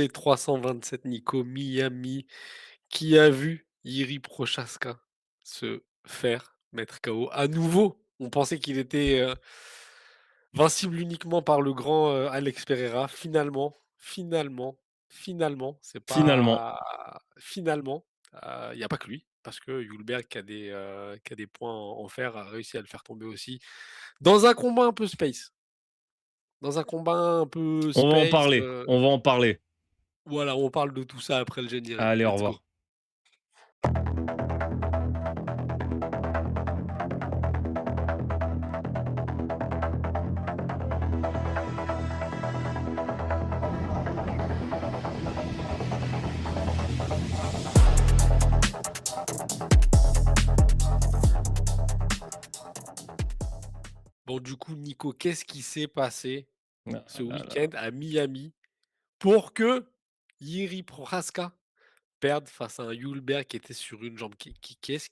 Les 327 Nico, Miami, qui a vu Jiri Prochazka se faire mettre KO à nouveau. On pensait qu'il était, vincible uniquement par le grand, Alex Pereira. Finalement, c'est Finalement. pas finalement, il y a pas que lui, parce que Hülberg qui a des points en fer, a réussi à le faire tomber aussi. Dans un combat un peu space, dans un combat un peu On va en space, parler, on va en parler. voilà, on parle de tout ça après le générique. Allez, au Let's go. revoir. Bon, du coup, Nico, qu'est-ce qui s'est passé Ah ce là week-end là. à Miami pour que Jiri Prochazka perde face à un Hülberg qui était sur une jambe? Qu'est-ce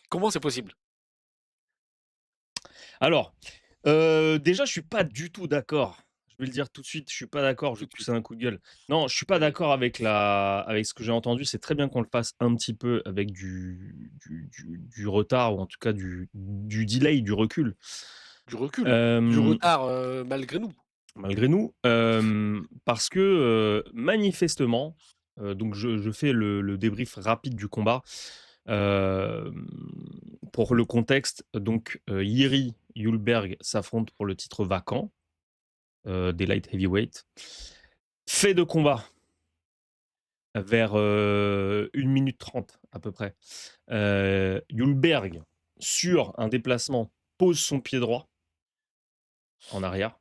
comment c'est possible? Alors, déjà, je suis pas du tout d'accord. Je vais le dire tout de suite, je suis pas d'accord, je Tout vais de pousser suite. un coup de gueule. Non, je suis pas Vas-y. d'accord avec ce que j'ai entendu. C'est très bien qu'on le fasse un petit peu avec du retard ou en tout cas du delay, du recul. Du Hem, retard, malgré nous. Malgré nous, parce que, manifestement, donc je fais le débrief rapide du combat. Hem, pour le contexte, donc, Jiri Hülberg s'affronte pour le titre vacant, des light heavyweight. Fait de combat vers, 1 minute 30 à peu près. Hülberg, sur un déplacement, pose son pied droit en arrière.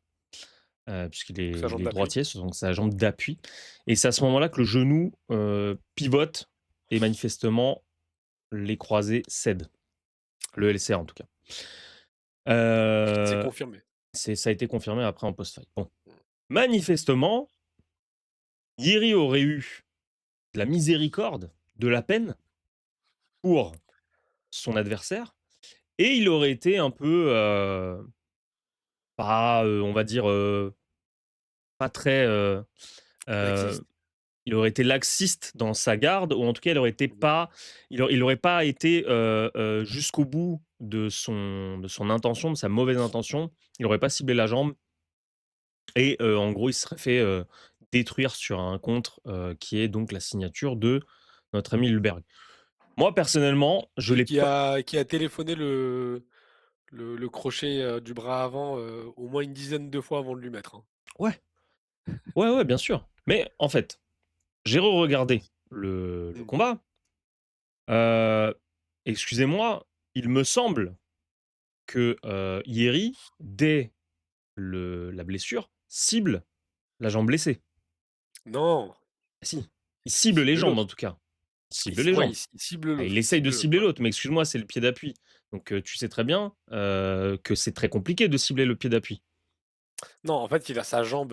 Puisqu'il Sa est il jambe est d'appui. droitier, c'est donc sa jambe d'appui et c'est à ce moment-là que le genou, pivote et manifestement les croisés cèdent. Le LCA en tout cas. C'est Heu, confirmé. ça a été confirmé après en post-fight. Bon, manifestement, Yeri aurait eu de la miséricorde, de la peine pour son adversaire et il aurait été un peu, pas, on va dire, pas très, heu Laxiste. il aurait été laxiste dans sa garde ou en tout cas, Mmh. il aurait pas été, jusqu'au bout de son intention, de sa mauvaise intention. Il aurait pas ciblé la jambe et en gros, il se serait fait, détruire sur un contre, qui est donc la signature de notre ami Hulberg. Moi, personnellement, je l'ai pas Qui a téléphoné le crochet, du bras avant, au moins une dizaine de fois avant de lui mettre, hein. ouais, ouais, ouais, bien sûr. Mais en fait, j'ai re-regardé le Mmh. combat. Heu, excusez-moi, il me semble que, Yeri, dès la blessure, cible la jambe blessée. Non, Ah si, il il cible les cible jambes en l'autre. tout cas. Il cible les Ouais, jambes. il cible Ah, il l'autre, il essaye de cible l'autre, cibler ouais. l'autre, mais excuse-moi, c'est le pied d'appui. Donc, tu sais très bien, que c'est très compliqué de cibler le pied d'appui Non, en fait, il a sa jambe,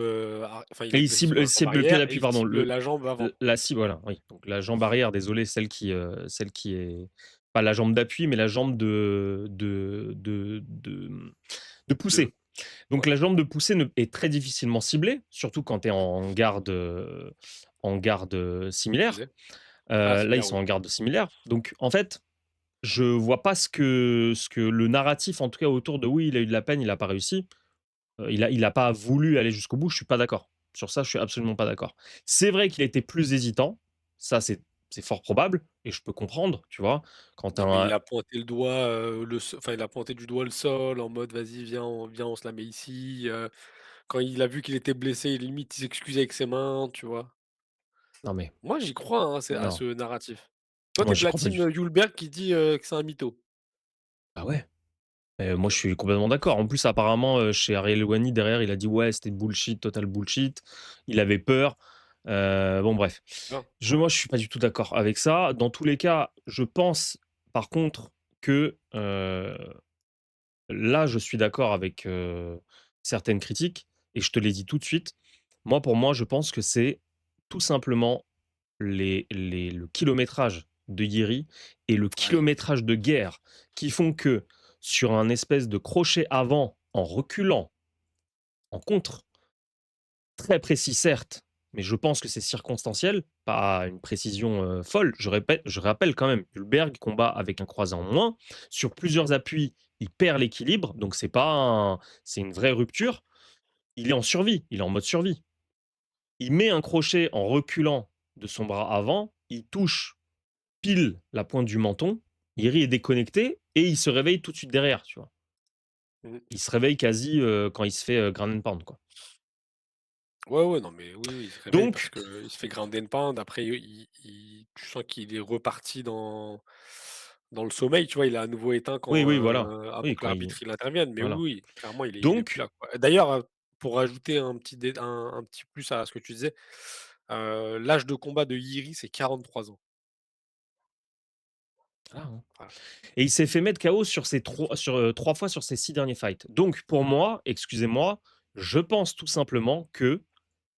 enfin, il et est blessé sur la il jambe cible le pied arrière et d'appui, il pardon, cible la jambe avant. la cible, voilà, oui, donc la jambe arrière, désolé, celle qui est pas la jambe d'appui, mais la jambe de De poussée. Donc Ouais, la jambe de poussée ne est très difficilement ciblée, surtout quand tu es en garde, similaire. opposé. Ah, Là, ils similaire, sont oui. en garde similaire. Donc en fait, je vois pas ce que le narratif, en tout cas autour de: «Oui, il a eu de la peine, il a pas réussi». Il a pas voulu aller jusqu'au bout, je suis pas d'accord. Sur ça, je suis absolument pas d'accord. C'est vrai qu'il a été plus hésitant, ça c'est fort probable et je peux comprendre, tu vois? Quand tu Non, mais un il a pointé le doigt, enfin, il a pointé du doigt le sol en mode: «Vas-y, viens, on se la met ici», quand il a vu qu'il était blessé, limite, il s'excusait avec ses mains, tu vois? non mais Moi, j'y crois, hein, c'est à non, ce narratif. Toi, tu moi es de j'y la crois pas team, du tout. Hulberg qui dit, que c'est un mytho? Ah ouais? Moi, je OK. suis complètement d'accord. En plus, apparemment, chez Ariel Helwani, derrière, il a dit: «Ouais, c'était bullshit, total bullshit». Il avait peur. Bon bref. Bien. Moi, je suis pas du tout d'accord avec ça. Dans tous les cas, je pense, par contre, que, là, je suis d'accord avec, certaines critiques et je te l'ai dit tout de suite. Moi, pour moi, je pense que c'est tout simplement le kilométrage de Yeri et le Ouais. kilométrage de guerre qui font que, sur un espèce de crochet avant, en reculant, en contre, très précis certes, mais je pense que c'est circonstanciel, pas une précision, folle. Je rappelle quand même, Hulberg combat avec un croisé en moins. Sur plusieurs appuis, il perd l'équilibre, donc c'est pas un c'est une vraie rupture. Il est en survie, il est en mode survie. Il met un crochet en reculant de son bras avant, il touche pile la pointe du menton, Iri est déconnecté et il se réveille tout de suite derrière, tu vois? Mmh. Il se réveille quasi, quand il se fait, ground and pound, quoi. Ouais, ouais, non, mais oui, oui, il se réveille parce Donc qu'il se fait ground and pound. Après, tu sens qu'il est reparti dans le sommeil, tu vois? Il est à nouveau éteint oui, oui, voilà. avant Oui, que quand il l'arbitre il intervienne. Mais voilà. oui, oui, clairement, il est plus Donc là, quoi. D'ailleurs, pour ajouter un petit plus à ce que tu disais, l'âge de combat de Yuri, c'est 43 ans. voilà, hein. Voilà. Et il s'est fait mettre KO sur 3 fois sur ses 6 derniers fights. Donc pour moi, excusez-moi, je pense tout simplement que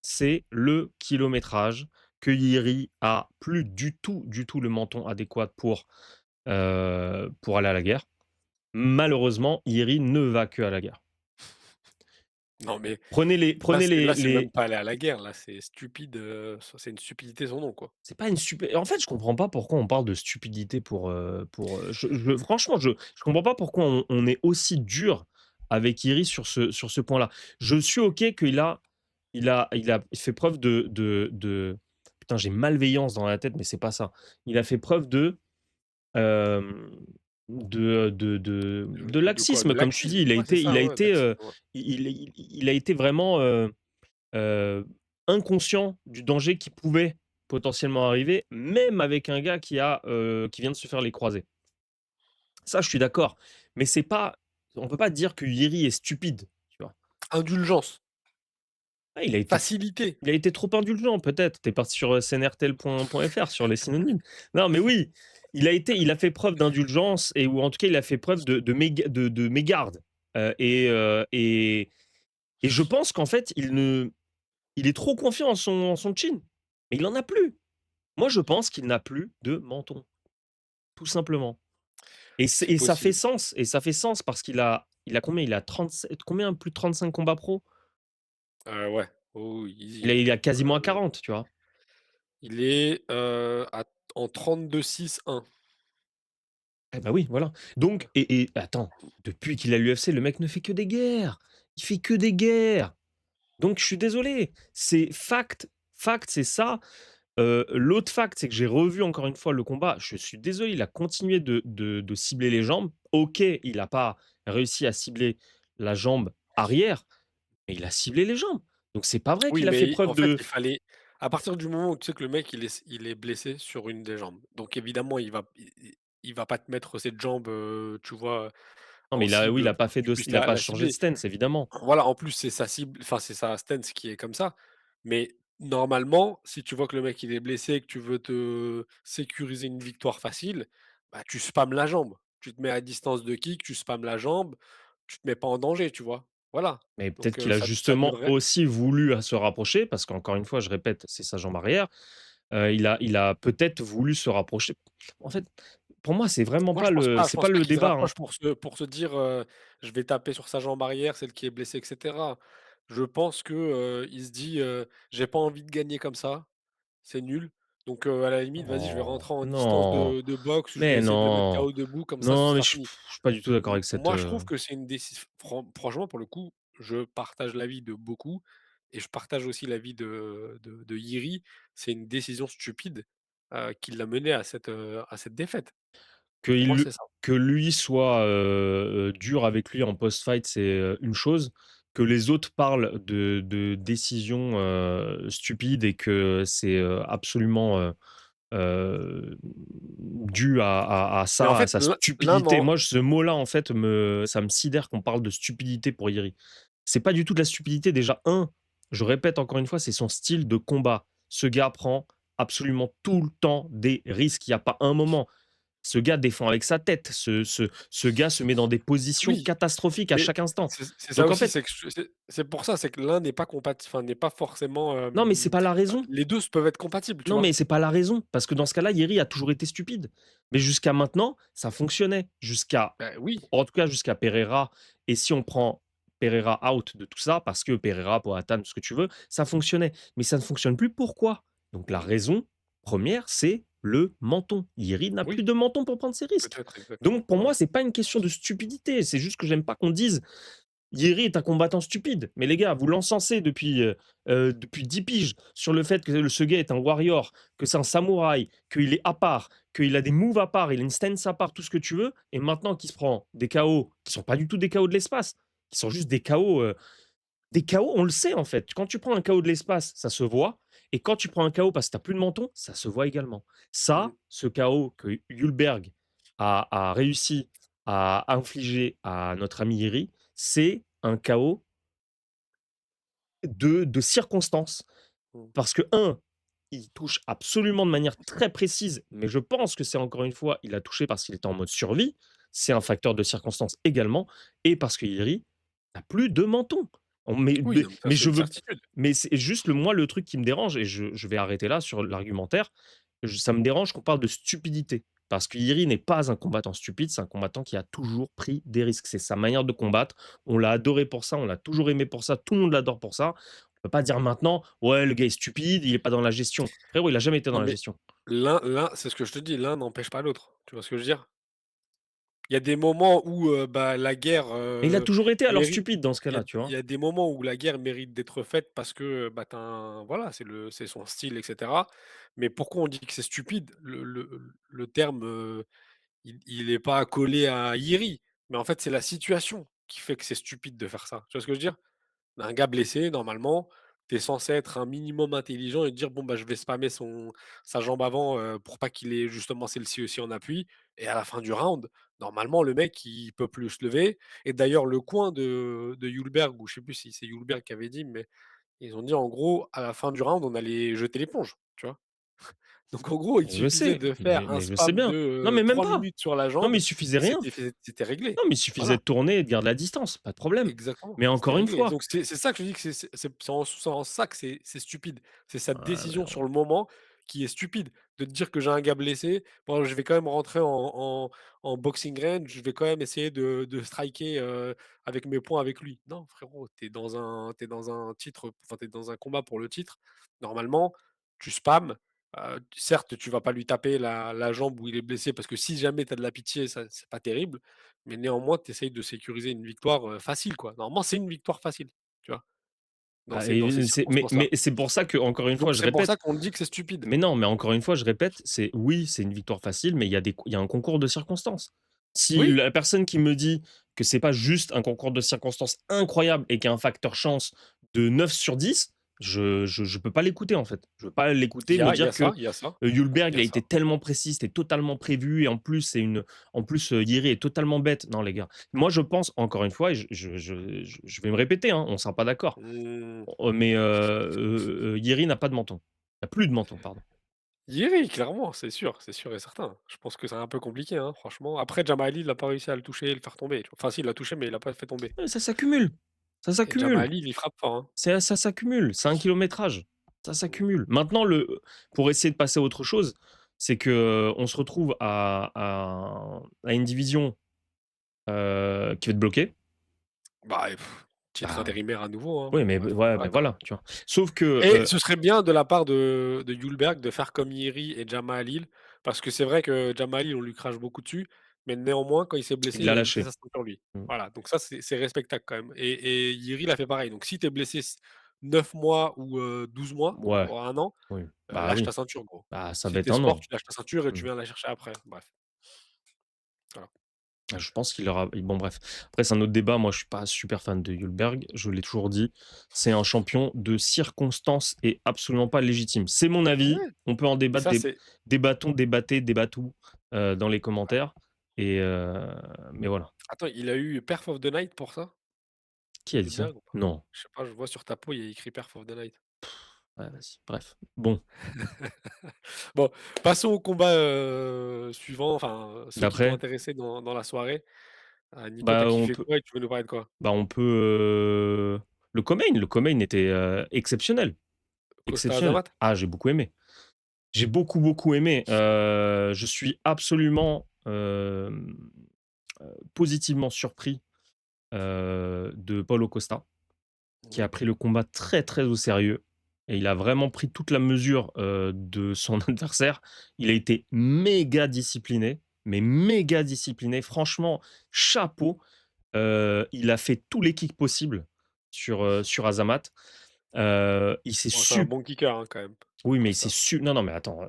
c'est le kilométrage, que Iri a plus du tout le menton adéquat pour aller à la guerre. Malheureusement, Iri ne va que à la guerre. Non, mais Prenez là, c'est même les pas aller à la guerre, là, c'est stupide, c'est une stupidité son nom, quoi. c'est pas une super en fait, je comprends pas pourquoi on parle de stupidité je franchement, je comprends pas pourquoi on est aussi dur avec Iri sur ce point-là. Je suis OK qu'il a fait preuve de putain, j'ai malveillance dans la tête, mais c'est pas ça. Il a fait preuve hem, de De quoi? laxisme, De comme tu dis. laxisme. Ouais, c'est ça, ouais, laxisme, ouais. Il a été vraiment, heu, inconscient du danger qui pouvait potentiellement arriver, même avec un gars qui vient de se faire les croisés. Ça, je suis d'accord, mais c'est pas on peut pas dire que Yeri est stupide, tu vois? Indulgence, Ah, facilité. il a été trop indulgent peut-être. Tu es parti sur, cnrtel.fr sur les synonymes. Non, mais oui, il a fait preuve d'indulgence et ou en tout cas, il a fait preuve de mégarde, et je pense qu'en fait, il est trop confiant en son chin, mais il en a plus. Moi, je pense qu'il n'a plus de menton, tout simplement. C'est possible. Et ça fait sens parce il a combien? Il a 37 combien? Plus de 35 combats pro? Ouais. Oh oui, easy, hein. Il a quasiment à 40, tu vois? Il est, en 32-6-1. Eh bah, oui, voilà. Donc et attends, depuis qu'il a l'UFC, le mec ne fait que des guerres. Il fait que des guerres. Donc je suis désolé, c'est fact, c'est ça. L'autre fact, c'est que j'ai revu encore une fois le combat. Je suis désolé, il a continué de cibler les jambes. OK, il n'a pas réussi à cibler la jambe arrière, mais il a ciblé les jambes. Donc c'est pas vrai Oui, qu'il a fait mais preuve en fait, de il fallait à partir du moment où tu sais que le mec, il est blessé sur une des jambes. Donc évidemment, il va pas te mettre cette jambe, tu vois, non, mais en cible il a pour pas que fait tu de puisses il a pas la changé de cibler. stance évidemment. Voilà, en plus, c'est sa cible, enfin, c'est sa stance qui est comme ça. Mais normalement, si tu vois que le mec, il est blessé, que tu veux te sécuriser une victoire facile, bah, tu spammes la jambe. Tu te mets à distance de kick, tu spammes la jambe, tu te mets pas en danger, tu vois? Voilà. Mais peut-être Donc qu'il a ça justement devrait aussi voulu à se rapprocher parce qu'encore une fois, je répète, c'est sa jambe arrière. Il a peut-être voulu se rapprocher. En fait, pour moi, moi, je pense pas. Je c'est pas pense pas le qu'il se débat, hein. rapproche pour se dire, «Je vais taper sur sa jambe arrière, celle qui est blessée» et cetera. Je pense que, il se dit, «J'ai pas envie de gagner comme ça, c'est nul, donc à la limite, vas-y, je vais Non, rentrer en distance non, de boxe, je vais mais essayer de le mettre non, KO debout, comme ça, ce non, mais sera fini». je suis pas du tout d'accord avec Moi, je trouve que c'est une décision. Franchement, pour le coup, je partage l'avis de beaucoup et je partage aussi l'avis de Yiri. C'est une décision stupide, qui l'a mené à cette défaite. Pour moi, c'est ça. que lui soit, dur avec lui en post-fight, c'est, une chose. Que les autres parlent de décisions, stupides et que c'est, absolument, dû à Mais en ça, à fait, sa l'un stupidité. dans Moi, ce mot-là, en fait, ça me sidère qu'on parle de stupidité pour Iri. C'est pas du tout de la stupidité. Déjà, je répète encore une fois, c'est son style de combat. Ce gars prend absolument tout le temps des risques. Il y a pas un moment. Ce gars défend avec sa tête. Ce gars se met dans des positions oui, catastrophiques à mais chaque instant. c'est ça Donc en aussi, fait, c'est que c'est pour ça, c'est que l'un n'est pas enfin, n'est pas forcément, non, mais c'est pas la raison. les 2 peuvent être compatibles, tu Non, vois? mais c'est pas la raison, parce que dans ce cas-là, Yeri a toujours été stupide. Mais jusqu'à maintenant, ça fonctionnait. Ben oui. En tout cas, jusqu'à Pereira. Et si on prend Pereira out de tout ça parce que Pereira, Poatan, tout ce que tu veux, ça fonctionnait. Mais ça ne fonctionne plus, pourquoi? Donc la raison première, c'est le menton. Yeri n'a plus Oui, de menton pour prendre ses risques. peut-être, exactement. Donc pour moi, Voilà. c'est pas une question de stupidité, c'est juste que j'aime pas qu'on dise: «Yeri est un combattant stupide». Mais les gars, vous l'encensez depuis 10 piges sur le fait que ce gars est un warrior, que c'est un samouraï, qu'il est à part, qu'il a des moves à part, il a une stance à part, tout ce que tu veux et maintenant qu'il se prend des KO qui sont pas du tout des KO de l'espace, qui sont juste des KO, on le sait en fait. Quand tu prends un KO de l'espace, ça se voit. Et quand tu prends un KO parce que tu n'as plus de menton, ça se voit également. Mmh. Ça, ce KO que Hulberg a réussi à infliger à notre ami Iri, c'est un KO de circonstance. Mmh. Parce que, un, il touche absolument de manière très précise, mais je pense que c'est encore une fois, il a touché parce qu'il était en mode survie. C'est un facteur de circonstance également. Et parce que Iri n'a plus de menton. Mais, Oui, mais, non, mais ça, mais c'est je une veux. certitude. Mais c'est juste moi le truc qui me dérange, et je vais arrêter là sur l'argumentaire. Ça me dérange qu'on parle de stupidité. Parce que Iri n'est pas un combattant stupide, c'est un combattant qui a toujours pris des risques. C'est sa manière de combattre. On l'a adoré pour ça, on l'a toujours aimé pour ça, tout le monde l'adore pour ça. On peut pas dire maintenant: «Ouais, le gars est stupide, il est pas dans la gestion». Frérot, il a jamais été dans Non, la mais gestion. l'un, c'est ce que je te dis, l'un n'empêche pas l'autre. Tu vois ce que je veux dire? Il y a des moments où, bah, la guerre, Mais il a toujours été alors mérite stupide dans ce cas-là, tu il y vois? a des moments où la guerre mérite d'être faite parce que, bah, tu un voilà, c'est son style et cetera. Mais pourquoi on dit que c'est stupide? Le terme, il est pas collé à Iri, mais en fait, c'est la situation qui fait que c'est stupide de faire ça. Tu vois ce que je veux dire? Un gars blessé, normalement, tu es censé être un minimum intelligent et te dire: «Bon, bah, je vais spammer sa jambe avant, pour pas qu'il ait justement celle-ci aussi en appui» et à la fin du round, normalement, le mec, il peut plus se lever et d'ailleurs, le coin de Hulberg ou je sais plus si c'est Hulberg qui avait dit, mais ils ont dit, en gros: «À la fin du round, on allait jeter l'éponge», tu vois? Donc en gros, il Je suffisait sais, de mais faire un mais je sais spam de, bien. Non, mais même 3 pas. minutes sur la Non, mais jambe il suffisait et rien. c'était réglé. Non, mais il suffisait Voilà. de tourner et de garder la distance, pas de problème. Exactement, Mais c'était encore une réglé. fois, Donc c'est ça que je dis que c'est en ça que c'est stupide. C'est sa ah, mais décision sur le moment qui est stupide. De te dire que j'ai un gars blessé, bon je vais quand même rentrer en boxing range, je vais quand même essayer de striker, avec mes poings avec lui. Non frérot, tu dans un titre, enfin tu dans un combat pour le titre. Normalement, tu spams, certes tu vas pas lui taper la jambe où il est blessé parce que si jamais tu as de la pitié, ça c'est pas terrible. Mais néanmoins, tu essayes de sécuriser une victoire, facile, quoi. Normalement, c'est une victoire facile, tu vois? Dans ces mais circonstances-là. c'est pour ça que encore une fois, Donc je c'est pour répète. ça qu'on dit que c'est stupide. Mais non, mais encore une fois, je répète, c'est oui, c'est une victoire facile, mais il y a un concours de circonstances. Si Oui, la personne qui me dit que c'est pas juste un concours de circonstances incroyable et qu'il y a un facteur chance de 9 sur 10, je peux pas l'écouter, en fait. Je veux pas l'écouter me il y dire a ça, que, il y a ça, Hulberg il y a a été ça. tellement précis, c'était totalement prévu et en plus, Yeri est totalement bête. Non, les gars. Moi, je pense encore une fois et je vais me répéter, hein, on sera pas d'accord. Mmh. Mais, Yeri n'a pas de menton. Il a plus de menton, pardon. Yeri, clairement, c'est sûr et certain. Je pense que c'est un peu compliqué, hein, franchement. Après, Jamahali, il a pas réussi à le toucher et le faire tomber, tu vois? Enfin si, il l'a touché, mais il l'a pas fait tomber. Ça s'accumule, ça Et s'accumule, Jamahali, il frappe fort, hein. ça s'accumule, c'est un kilométrage, ça Mmh. s'accumule. Maintenant pour essayer de passer à autre chose, c'est que on se retrouve à une division, qui va être bloquée. Bah, titre Bah, intérimaire à nouveau, hein, oui, bon mais bref, ouais, voilà, mais quoi. voilà, tu vois? Sauf que, Et ce serait bien de la part de Hulberg de faire comme Yeri et Jamahal parce que c'est vrai que Jamahal on lui crache beaucoup dessus, mais néanmoins, quand il s'est blessé, il il l'a a évité lâché. sa ceinture lui. Mmh. Voilà, donc ça, c'est respectable quand même et Yeri, il a fait pareil. Donc si tu es blessé 9 mois ou 12 mois, Ouais, voire 1 an, oui, bah lâche ta oui, ceinture gros. bah, ça va Si être tu es un sport, an. tu lâches ta ceinture et tu Mmh. viens la chercher après. Bref, voilà. Je pense qu'il aura bon bref. Après c'est un autre débat, moi je suis pas super fan de Hulberg, je l'ai toujours dit, c'est un champion de circonstance et absolument pas légitime. C'est mon avis, Ouais, on peut en mais débattre, ça, c'est débattons, débattons, dans les commentaires et mais voilà. attends, il a eu Perf of the Night pour ça? Qui a dit ça? Hulberg ou pas? Non. Je sais pas, je vois sur ta peau, il y a écrit Perf of the Night. Ouais, vas-y, bref. Bon, Bon, passons au combat, suivant, enfin, ceux qui t'ont d'après, intéressé dans la soirée. Nico, tu bah, on kiffé peut quoi et tu veux nous parler de quoi? on peut, le co-main était, exceptionnel, Costa exceptionnel. Azamat? Ah, j'ai beaucoup aimé. J'ai beaucoup, beaucoup aimé. Je suis absolument, positivement surpris de Paulo Costa, qui Mmh. a pris le combat très, très au sérieux et il a vraiment pris toute la mesure, de son adversaire. Il a été méga discipliné, mais méga discipliné. Franchement, chapeau. Il a fait tous les kicks possibles sur Azamat. Il s'est Bon, c'est un su bon kicker, hein, quand même, oui, mais il s'est Costa. su non, non, mais attends,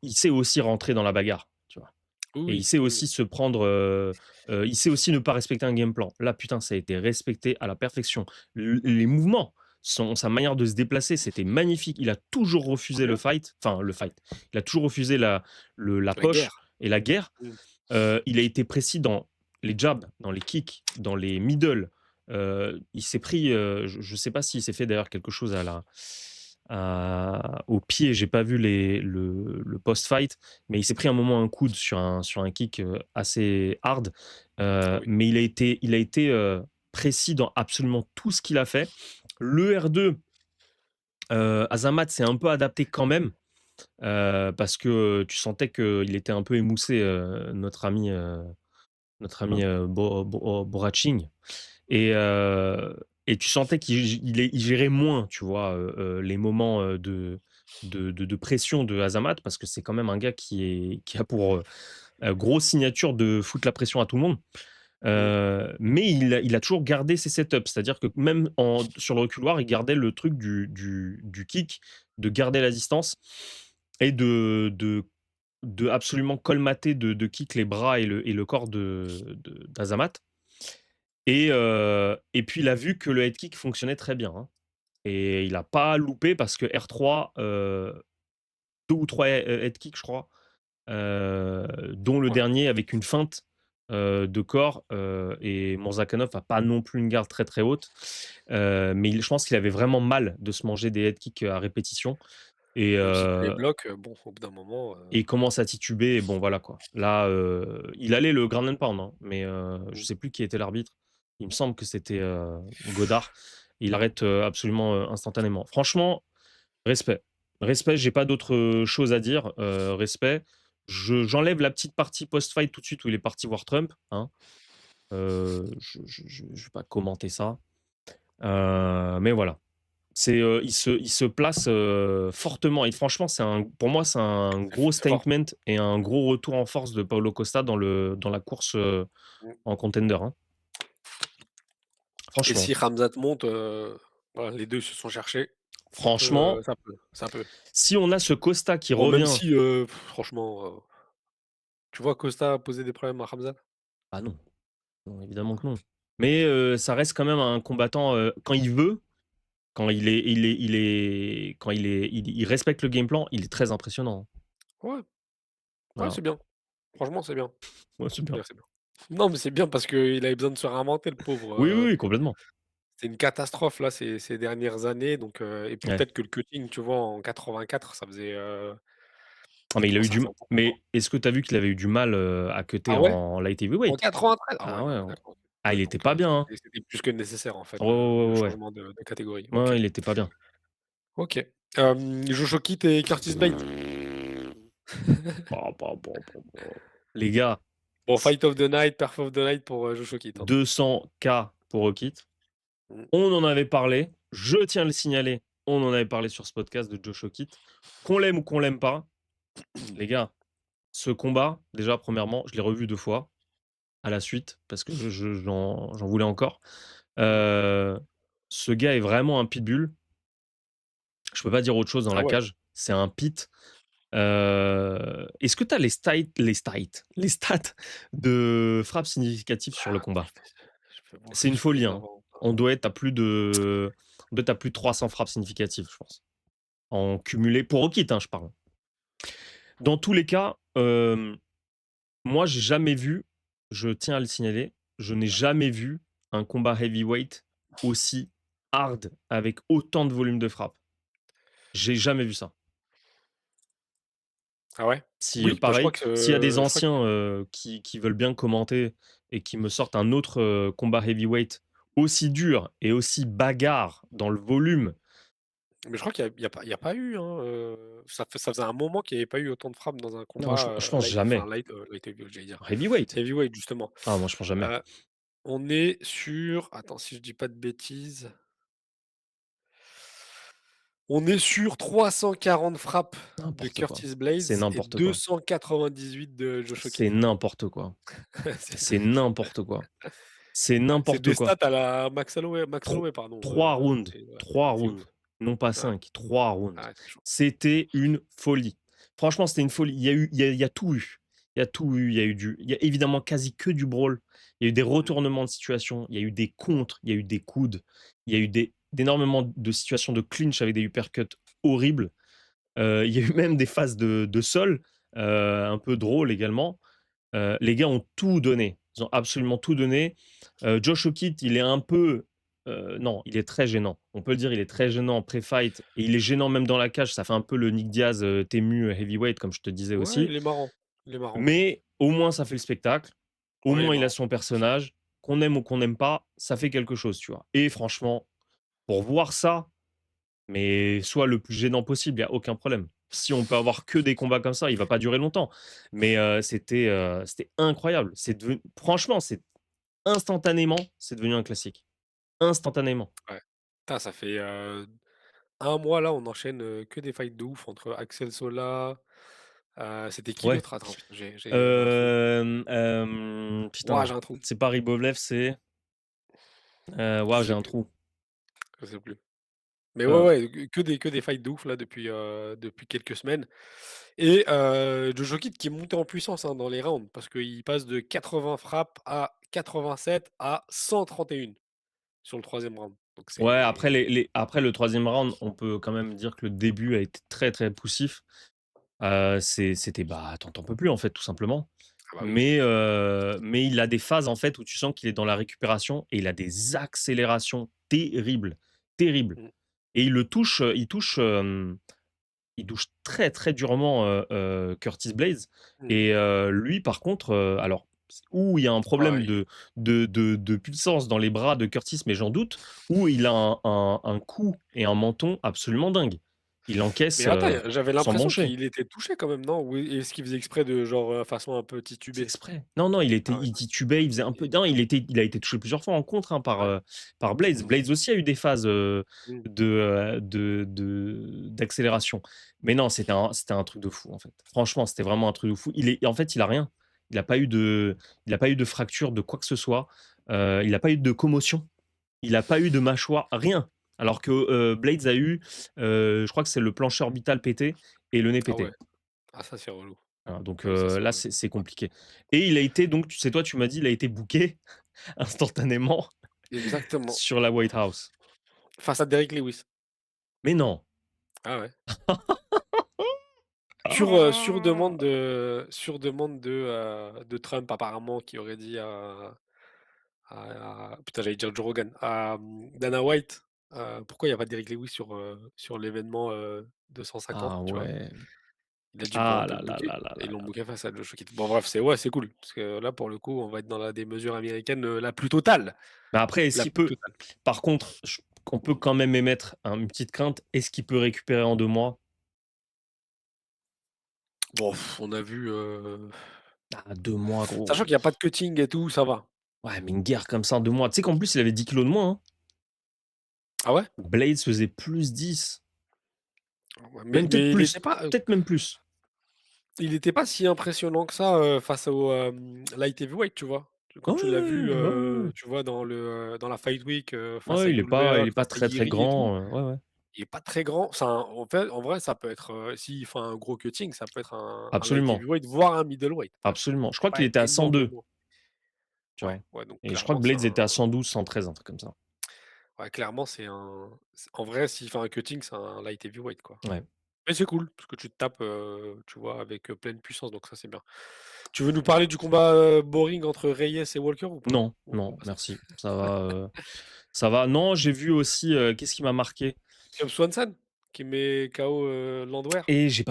il sait aussi rentrer dans la bagarre, tu vois? Oui, Et il oui, sait oui, oui. aussi se prendre, il sait aussi ne pas respecter un game plan. Là, putain, ça a été respecté à la perfection. Les mouvements, sa manière de se déplacer, c'était magnifique. Il a toujours refusé le Ouais, fight, enfin le fight. Il a toujours refusé la la poche guerre. et la guerre. Mmh. Il a été précis dans les jabs, dans les kicks, dans les middle. Il s'est pris, je sais pas s'il s'est fait d'ailleurs quelque chose au pied, j'ai pas vu le post-fight, mais il s'est pris un moment un coude sur un kick, assez hard, Ah oui. mais il a été, précis dans absolument tout ce qu'il a fait. Le R2, Azamat s'est un peu adapté quand même, parce que, tu sentais qu'il était un peu émoussé, notre ami, Boraching et tu sentais qu'il gérait moins, tu vois, les moments, de pression de Azamat parce que c'est quand même un gars qui a pour, grosse signature de foutre la pression à tout le monde. Mmh. Mais il a toujours gardé ses setups, c'est-à-dire que même sur le reculoir, il gardait le truc du kick, de garder la distance et de absolument colmater de kick les bras et le corps d'Azamat. Et puis il a vu que le head kick fonctionnait très bien, hein, et il a pas loupé parce que R3, 2 ou 3 head kicks je crois, dont le Ouais. dernier avec une feinte, de corps, et Murzakanov a pas non plus une garde très, très haute, mais je pense qu'il avait vraiment mal de se manger des head kicks à répétition et Même si tu les heu bloques, bon, au bout d'un moment, et il commence à tituber et bon voilà quoi. Là, il allait le ground and pound, hein, mais je mmh. sais plus qui était l'arbitre. Il me semble que c'était, Godard. Il arrête, absolument, instantanément. Franchement, respect. Respect, j'ai pas d'autre, chose à dire, respect. J'enlève la petite partie post-fight tout de suite où il est parti voir Trump, hein. Je vais pas commenter ça, mais voilà. Il se place, fortement et franchement, pour moi, c'est un gros C'est fort. statement et un gros retour en force de Paulo Costa dans la course, Mmh. en contender, hein. Et Franchement. si Khamzat monte, voilà, les 2 se sont cherchés, Franchement, ça peut. si on a ce Costa qui Bon, même revient si, franchement, tu vois Costa poser des problèmes à Khamzat? ah non, non, évidemment que non. Mais ça reste quand même un combattant, quand il veut, quand il respecte le game plan, il est très impressionnant, hein. Ouais, ouais, Voilà. c'est bien. Franchement, c'est bien. Ouais, c'est C'est bien. bien, c'est bien. Non, mais c'est bien parce qu'il avait besoin de se réinventer le pauvre, Oui, oui, oui, complètement. c'est une catastrophe là ces dernières années donc et puis Ouais. peut-être que le cutting, tu vois, en 84, ça faisait, Ah mais il a eu commençait à du faire m beaucoup, quoi. mais est-ce que tu as vu qu'il avait eu du mal, à cutter Ah ouais? en light En heavyweight? 93? Ah ouais, Ah ouais, non, d'accord. ah Ouais, il était donc pas bien, hein. c'était plus que nécessaire en fait Ouais, ouais, le ouais, ouais, ouais. changement de catégorie. Ouais, OK, ouais, il était pas bien. OK. Joshua Kidd et Curtis Blade? Bah, bah, bah, bah, bah. Les gars, Bon, s fight of the night, perf of the night pour, Joshua Kidd, hein. 200K pour Rockit. Mmh. On en avait parlé, je tiens à le signaler, on en avait parlé sur ce podcast de Josh Rockit. Qu'on l'aime ou qu'on l'aime pas, les gars, ce combat, déjà premièrement, je l'ai revu 2 fois à la suite parce que j'en voulais encore. Mmh. Heu, Ce gars est vraiment un pitbull. Je peux pas dire autre chose dans Ah la ouais. cage. C'est un pit. Est-ce que tu as les stats de frappes significatives sur le Ah, combat? je vais voir C'est si une je peux folie, les hein. avoir. On doit être à plus de 300 frappes significatives, je pense. En cumulé pour Rockit, hein, je parle. Dans tous les cas, moi, j'ai jamais vu, je tiens à le signaler, je n'ai jamais vu un combat heavyweight aussi hard, avec autant de volume de frappe. J'ai jamais vu ça. Ah ouais? Si, Oui, bah, pareil, s'il y a des je crois que anciens, qui veulent bien commenter et qui me sortent un autre, combat heavyweight aussi dur et aussi bagarre dans le volume. mais je crois qu'il y a pas eu, hein, ça faisait un moment qu'il y avait pas eu autant de frappes dans un Non, moi je combat, je pense jamais. light heavyweight, j'allais dire. Heavyweight? Heavyweight justement. Ah moi je pense jamais. On est sur attends, si je dis pas de bêtises, on est sur 340 frappes de N'importe quoi. Curtis C'est Blaydes et n'importe quoi. 298 de Joshua C'est Kidd. n'importe quoi. C'est C'est n'importe quoi. C'est c'est n'importe des quoi. stats à la Max Tro Holloway, pardon, 3 rounds, c'est ouais, 3 c'est ouf. rounds, non pas Ouais, 5, 3 rounds. ouais, c'est chaud. C'était une folie. Franchement, c'était une folie. Il y a tout eu. Il y a tout eu. Il y a évidemment quasi que du brawl. Il y a eu des Mmh. retournements de situation, il y a eu des contres, il y a eu des coudes, il y a eu d'énormément de situations de clinch avec des uppercuts horribles. Il y a eu même des phases de sol, un peu drôles également. Les gars ont tout donné. Ils ont absolument tout donné. Josh O'Kitt, il est un peu, non, il est très gênant. On peut le dire, il est très gênant en pré-fight et il est gênant même dans la cage. Ça fait un peu le Nick Diaz, Temu heavyweight, comme je te disais Ouais, aussi. il est marrant, il est marrant. Mais au moins, ça fait le spectacle. Au Ouais, il est moins, il a marrant. son personnage. Qu'on aime ou qu'on n'aime pas, ça fait quelque chose, tu vois. Et franchement, pour voir ça, mais soit le plus gênant possible, il y a aucun problème. Si on peut avoir que des combats comme ça, il va pas durer longtemps. Mais c'était incroyable. C'est devenu franchement, c'est instantanément, c'est devenu un classique. Instantanément. Ouais. Putain, ça fait, 1 mois là, on enchaîne, que des fights de ouf entre Axel Sola, c'était qui Ouais. l'autre? Attends, putain, j'ai un trou. Ouah, Putain, j'ai un trou, c'est pas Ribovlev, c'est, je waouh, j'ai sais un plus, trou. je sais plus. Mais ouais, Heu, ouais, que des fights de ouf là depuis quelques semaines et Jojo Kidd qui est monté en puissance, hein, dans les rounds parce qu'il passe de 80 frappes à 87 à 131 sur le troisième round. Donc ouais, après c'est après le troisième round, on peut quand même dire que le début a été très, très poussif. C'était, bah, tu peux plus, en fait, tout simplement. ah bah oui. Mais il a des phases, en fait, où tu sens qu'il est dans la récupération et il a des accélérations terribles, terribles Mmh. et il touche très, très durement, Curtis Blaydes Mmh mh. et lui, par contre, alors, ou il y a un Ah problème ouais. de puissance dans les bras de Curtis, mais j'en doute, ou il a un cou et un menton absolument dingue. Il Mais encaisse, attends, j'avais sans l'impression broncher. qu'il était touché quand même, non? Ou est-ce qu'il faisait exprès de genre, façon un peu C'est titubé? exprès. Non, non, Ah ouais, il titubait, il faisait un peu non, il a été touché plusieurs fois en contre, hein, ouais. par Blades. Mmh. Blades aussi a eu des phases, Mmh. d'accélération. Mais non, c'était un truc de fou, en fait. Franchement, c'était vraiment un truc de fou. En fait, il a rien. Il a pas eu de fracture de quoi que ce soit. Il a pas eu de commotion. Il a pas eu de mâchoire, rien. Alors que, Blades a eu, je crois que c'est le plancher orbital pété et le nez Ah ouais. pété. Ah ça, c'est relou. Voilà, donc Ah oui, ça, c'est là, relou. c'est compliqué et il a été donc tu sais, toi, tu m'as dit, il a été booké instantanément Exactement. sur la White House. Face à Derrick Lewis. Mais non! Ah ouais. Ah! Sur demande de Trump apparemment qui aurait dit à putain j'allais dire Joe Rogan, à, Dana White, pourquoi il y a pas Derrick Lewis sur l'événement, 250, Ah tu vois? ouais. Il a dit: «Bon, on Ah peut là le là booker» là là et ils là l'ont là. booké face à Joshua Kidd. Bon bref, c'est cool, parce que là pour le coup, on va être dans la démesure américaine, la plus totale, Mais après, est-ce la qu'il plus peut totale. par contre, on peut quand même émettre une petite crainte, est-ce qu'il peut récupérer en 2 mois? Bon, on a vu, Ah 2 mois sachant gros. qu'il y a pas de cutting et tout, ça va. Ouais, mais une guerre comme ça en 2 mois. Tu sais qu'en plus, il avait 10 kilos de moins, hein. Ah ouais? Blades faisait +10, Ouais, même peut-être plus, peut-être même plus. il était pas si impressionnant que ça, face au, light heavyweight, tu vois? Quand Ouais, tu l'as ouais, vu, ouais, ouais, ouais. tu vois, dans la Fight Week, face à Ouais, UWA, il est pas face à très, très Yuri et tout, grand, ouais, ouais. il est pas très grand. Enfin, en fait, en vrai, ça peut être, s'il fait un gros cutting, ça peut être un light Absolument, heavyweight, voire un middleweight, tu vois? absolument. Je C'est crois qu'il pas était à 102, énormément. tu Ouais, vois? ouais, donc Et je crois que Blades était à 112, 113, un truc comme ça. clairement, en vrai, s'il fait un cutting, c'est un light heavyweight, quoi. Ouais. Mais c'est cool, parce que tu te tapes, tu vois, avec, pleine puissance, donc ça, c'est bien. Tu veux nous parler du combat, boring entre Reyes et Walker ou pas? Non, Ou on non, passe? merci. Ça va. Non, j'ai vu aussi, qu'est-ce qui m'a marqué? Cub Swanson qui met KO, Landwehr Et et qui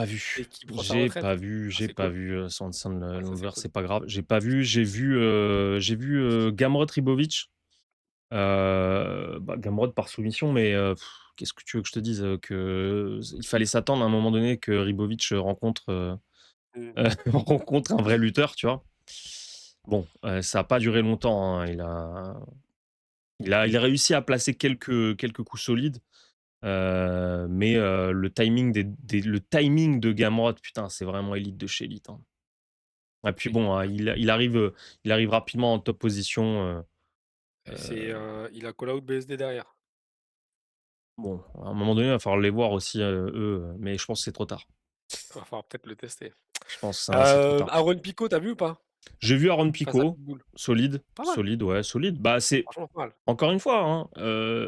prend sa retraite. Ah, j'ai c'est pas cool. vu, Swanson, Ah, ça, c'est Landwehr, cool. c'est pas grave. J'ai pas vu, j'ai vu, Gamrot Ribovic. Bah, Gamrot par soumission, mais qu'est-ce que tu veux que je te dise? Que il fallait s'attendre à un moment donné que Ribovic rencontre, Mmh. rencontre un vrai lutteur, tu vois? Bon, ça a pas duré longtemps, hein. Il a réussi à placer quelques coups solides, mais le timing de Gamrot, putain, c'est vraiment élite de chez élite, hein. Et puis Oui, bon, il arrive rapidement en top position, et il a call out BSD derrière. bon, à un moment donné, il va falloir les voir aussi, eux, mais je pense que c'est trop tard. Il va falloir peut-être le tester. Je pense que c'est trop tard. Aaron Pico, tu as vu ou pas? J'ai vu Aaron Face à Pico, Pitbull. solide, Pas mal, solide, ouais, solide. Bah, c'est franchement pas mal. encore une fois, hein,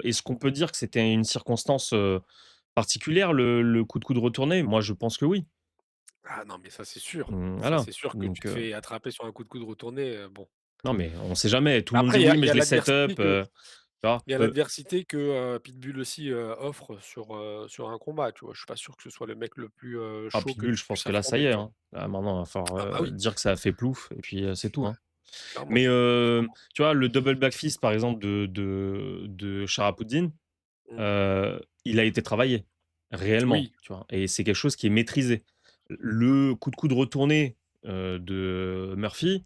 est-ce qu'on peut dire que c'était une circonstance, particulière, le coup de coude retourné? Moi, je pense que oui. Ah non, mais ça c'est sûr. Ça Voilà, c'est sûr que tu donc te fais attraper sur un coup de coude retourné, bon. non, mais on sait jamais. Tout le monde Après dit: il y a «Oui, il mais y a je les set l'adversité up», que tu vois? il y a l'adversité que, Pitbull aussi, offre sur un combat, tu vois? Je suis pas sûr que ce soit le mec le plus, Ah, chaud que Pitbull, tu je pense puisses que là, ça y affronter, est, tu vois? hein. Là, maintenant, il va falloir, Ah bah oui, dire que ça a fait plouf et puis, c'est tout, ouais, hein. clairement, Mais, clairement. tu vois, le double back fist, par exemple, de Sharapouddin, Mmh. il a été travaillé, réellement, Oui, tu vois? Et c'est quelque chose qui est maîtrisé. Le coup de coude retourné, de Murphy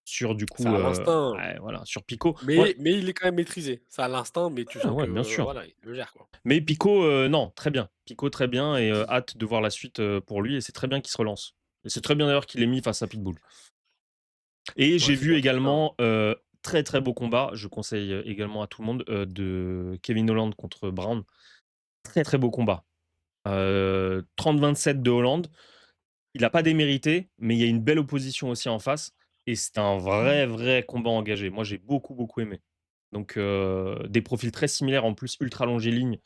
sur du c'est coup, à l'instinct, ouais, voilà, sur Pico, moi mais il est quand même maîtrisé. C'est à l'instinct, mais tu ouais, sens ouais, que, bien sûr. voilà, il le gère, quoi. Mais Pico, non, très bien. Pico, très bien et hâte de voir la suite, pour lui et c'est très bien qu'il se relance. Et c'est très bien d'ailleurs qu'il ait mis face à Pitbull. Et Ouais, j'ai vu c'est bien. également, très, très beau combat, je conseille, également à tout le monde, de Kevin Holland contre Brown. Très, très beau combat. 30-27 de Holland. Il a pas démérité, mais il y a une belle opposition aussi en face et c'est un vrai, vrai combat engagé. Moi, j'ai beaucoup, beaucoup aimé. Donc des profils très similaires en plus ultra longiligne,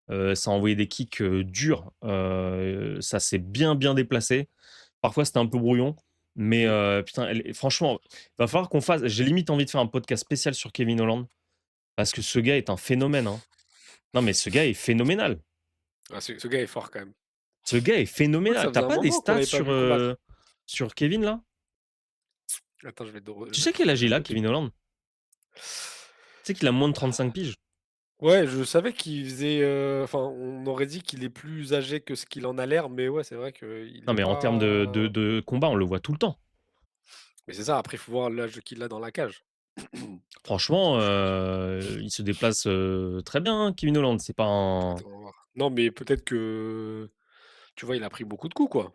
ça a envoyé des kicks, durs, ça s'est bien, bien déplacé. Parfois, c'était un peu brouillon, mais Mmh. putain, franchement, va falloir qu'on fasse j'ai limite envie de faire un podcast spécial sur Kevin Holland parce que ce gars est un phénomène, hein. Non, mais ce gars est phénoménal. Ah ce gars est fort quand même. Ce gars est Je crois que phénoménal. ça Tu as faisait un pas des moment qu'on stats l'avait pas vu combattre. sur Kevin, là? Attends, Tu je vais sais quel âge je il vais a, te Kevin Holland? Tu sais qu'il a moins de 35 piges? ouais, je savais qu'il faisait, enfin, on aurait dit qu'il est plus âgé que ce qu'il en a l'air, mais ouais, c'est vrai qu'il Non, est mais en termes de pas de combat, on le voit tout le temps. mais c'est ça, après il faut voir l'âge qu'il a dans la cage. Franchement, Je pense il se déplace, très bien, hein, Kevin Holland. C'est pas un attends, on va voir. Non, mais peut-être que, tu vois, il a pris beaucoup de coups, quoi.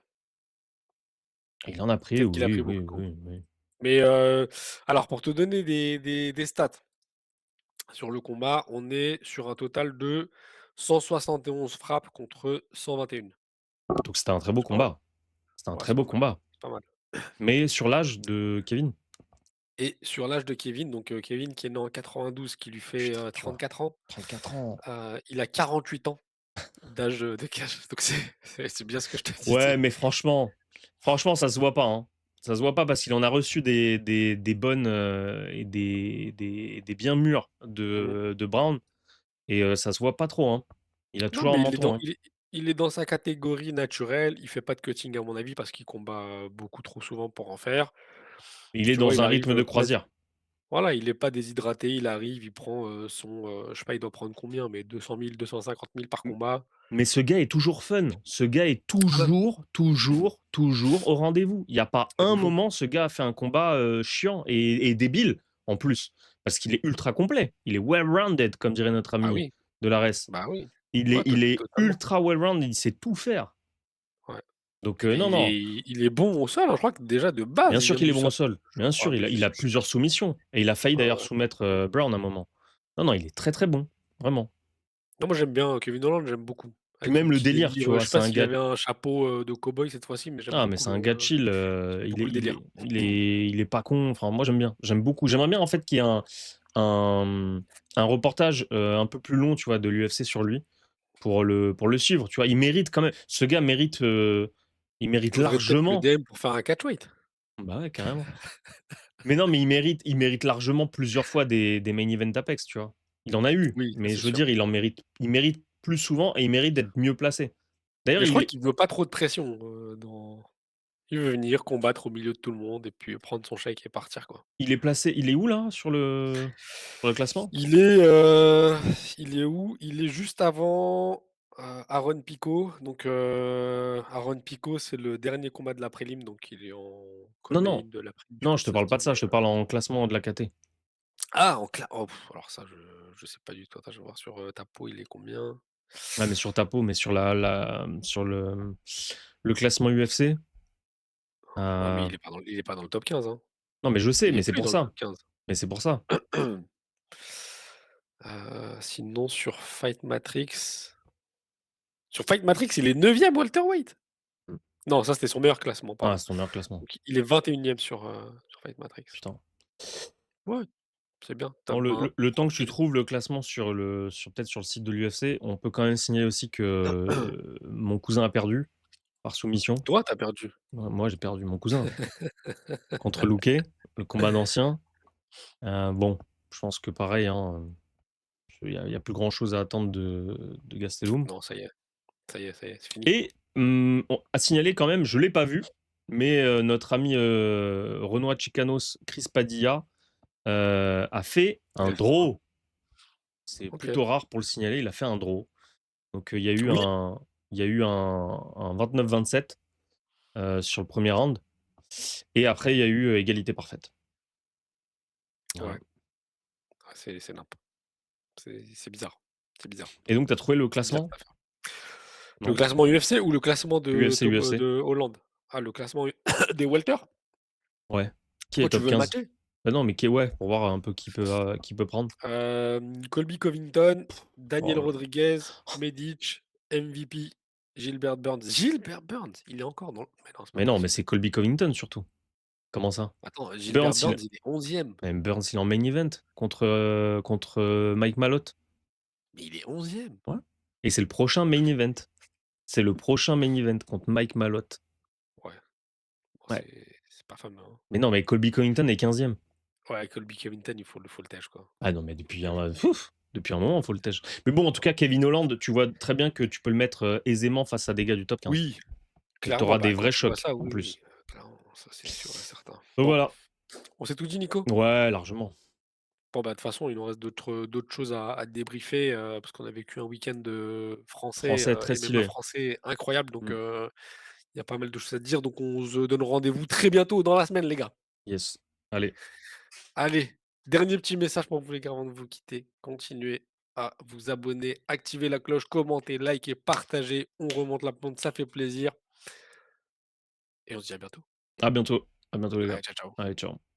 il en a pris, Peut-être qu'il a oui, pris oui, beaucoup de coups. oui, oui. Mais, alors pour te donner des stats sur le combat, on est sur un total de 171 frappes contre 121. Donc c'était un très beau C'est pas mal. combat. C'était un Ouais, très c'est beau pas mal, combat. c'est pas mal. Mais sur l'âge de Kevin? Et sur l'âge de Kevin, donc Kevin qui est né en 92, qui lui fait, Putain, tu vois? 34 ans, 34 ans. il a 48 ans d'âge, de cage. Donc c'est bien ce que je te Ouais, disais. mais franchement, ça se voit pas, hein. Ça se voit pas parce qu'il en a reçu des bonnes, et des bien mûres Mmh. de Brown et ça se voit pas trop, hein. Il a Non, toujours un mais menton, hein. il est dans sa catégorie naturelle, il fait pas de cutting à mon avis parce qu'il combat, beaucoup trop souvent pour en faire. Il Puis est tu vois, dans il un arrive, rythme de quasi croisière. voilà, il est pas déshydraté, il arrive, il prend, je sais pas, il doit prendre combien, mais 200 000, 250 000 par M combat. mais ce gars est toujours fun. Ce gars est Ah bah, toujours, toujours, toujours au rendez-vous. Il y a pas à un nouveau. moment, ce gars a fait un combat, chiant et débile, en plus. Parce qu'il est ultra complet. Il est well rounded, comme dirait notre Ah ami oui, Delares. bah oui. Il est Ouais, il est totalement. ultra well rounded, il sait tout faire. Ouais. Donc Et puis non, non, il est bon au sol, hein, je crois que déjà de bien base, il sûr vient qu'il est du bon au sol. sol. Je Bien crois, sûr, mais il a je sais plusieurs plus. soumissions et il a failli Ouais, d'ailleurs ouais. soumettre, Brown à un moment. Non, non, il est très, très bon, vraiment. Non, moi j'aime bien Kevin Holland, j'aime beaucoup. Puis Avec son même le petit délire, tu délire, je vois? sais C'est pas un s'il gars avait un chapeau, de cow-boy cette fois-ci, mais mais c'est un gars chill, j'aime il beaucoup est le il délire. est il est pas con, enfin moi j'aime bien, j'aime beaucoup. J'aimerais bien en fait qu'il y ait un, un reportage, un peu plus long, tu vois, de l'UFC sur lui pour le suivre, tu vois? Il mérite quand même ce gars mérite, il mérite Faudrait peut-être le largement DM pour faire un catchweight. bah ouais, carrément. Mais non, mais il mérite largement plusieurs fois des main event Apex, tu vois? Il en a eu, Oui, ça mais c'est je veux sûr. dire, il mérite plus souvent et il mérite d'être mieux placé. D'ailleurs, Mais je il crois est qu'il veut pas trop de pression, dans il veut venir combattre au milieu de tout le monde et puis prendre son chèque et partir, quoi. il est où là sur le classement? Il est, il est où? Il est juste avant, Aaron Pico, donc Aaron Pico, c'est le dernier combat de la prélim, donc il est en Non, co-main non, de la prélim, du non, coup je te ça se parle pas dit, de ça, mais je te parle en classement de la KT. ah, oh alors ça je sais pas du tout. Attends, je vais voir sur, ta peau, il est combien? Ouais, mais sur ta peau, mais sur sur le classement UFC, Ouais, mais heu, il est pas dans le top 15, hein. non, mais je sais, Il mais est c'est plus pour dans le ça, top 15. mais c'est pour ça. Sinon sur Fight Matrix, il est 9e welterweight? Mmh. Non, ça c'était son meilleur classement, Ah, pardon. c'est ton meilleur classement, Donc il est 21e sur Fight Matrix. putain. Ouais, c'est bien, Bon, top 1. le temps que tu J'ai trouves le classement sur peut-être sur le site de l'UFC, on peut quand même signaler aussi que, mon cousin a perdu par soumission. toi, tu as perdu. Moi, j'ai perdu mon cousin contre Luque, le combat d'anciens. Bon, je pense que pareil, hein, il y a plus grand chose à attendre de Gastelum. Non, ça y est, ça y est, ça y est, c'est fini. Et à signaler quand même, je l'ai pas vu, mais notre ami, Renoir Chicanos, Chris Padilla, a fait Il un a fait quoi? draw. C'est OK. plutôt rare pour le signaler, il a fait un draw. Donc, Oui, il y a eu un 29-27, sur le premier round et après il y a eu, égalité parfaite. Voilà. ouais, ah c'est nimp. C'est bizarre, c'est bizarre, Et donc tu as trouvé le c'est bizarre classement? cette affaire. Le Non? classement UFC ou le classement UFC, UFC? De Hollande? Ah, le classement des welter? Ouais. Qui est Pourquoi tu top veux le 15? matcher? Bah, non, mais qui est ouais, pour voir un peu qui peut prendre. Colby Covington, Oh Daniel là là. Rodriguez, Medic, MVP, Gilbert Burns. Gilbert Burns? Il est encore dans le mais non, c'est pas Mais non, mais possible. c'est Colby Covington surtout. Comment ça? Attends, Burns, Gilbert Burns, il il est 11e, même Burns, il est en main event contre Mike Malott. mais il est 11e. Ouais. Et c'est le prochain main event. C'est le prochain main event contre Mike Malott. Ouais, bon Ouais. c'est pas fameux, hein. Mais non, mais Colby Covington est 15e. Ouais, Colby Covington, il faut le tèche, quoi. Ah non, mais Faut le tèche. depuis un moment, faut le tèche. Mais bon, en tout cas, Kevin Holland, tu vois très bien que tu peux le mettre, aisément face à des gars du top 15 Oui, et tu clairement, auras des bah, quand vrais tu vois chocs ça, en oui, oui, plus. clairement, ça c'est sûr et certain. Donc Bon, voilà. on s'est tout dit, Nico? Ouais, largement. Bon, bah, de toute façon, il nous reste d'autres choses à débriefer, parce qu'on a vécu un week-end, français, Français très MMA stylé. français incroyable, donc Mmh. il y a pas mal de choses à dire, donc on se donne rendez-vous très bientôt dans la semaine, les gars. Yes. Allez, Allez, dernier petit message pour vous les gars avant de vous quitter. Continuez à vous abonner, activer la cloche, commenter, liker, partager. On remonte la pente, ça fait plaisir et on se dit à bientôt. à bientôt. À bientôt les gars. Allez, ciao, ciao. Allez, ciao.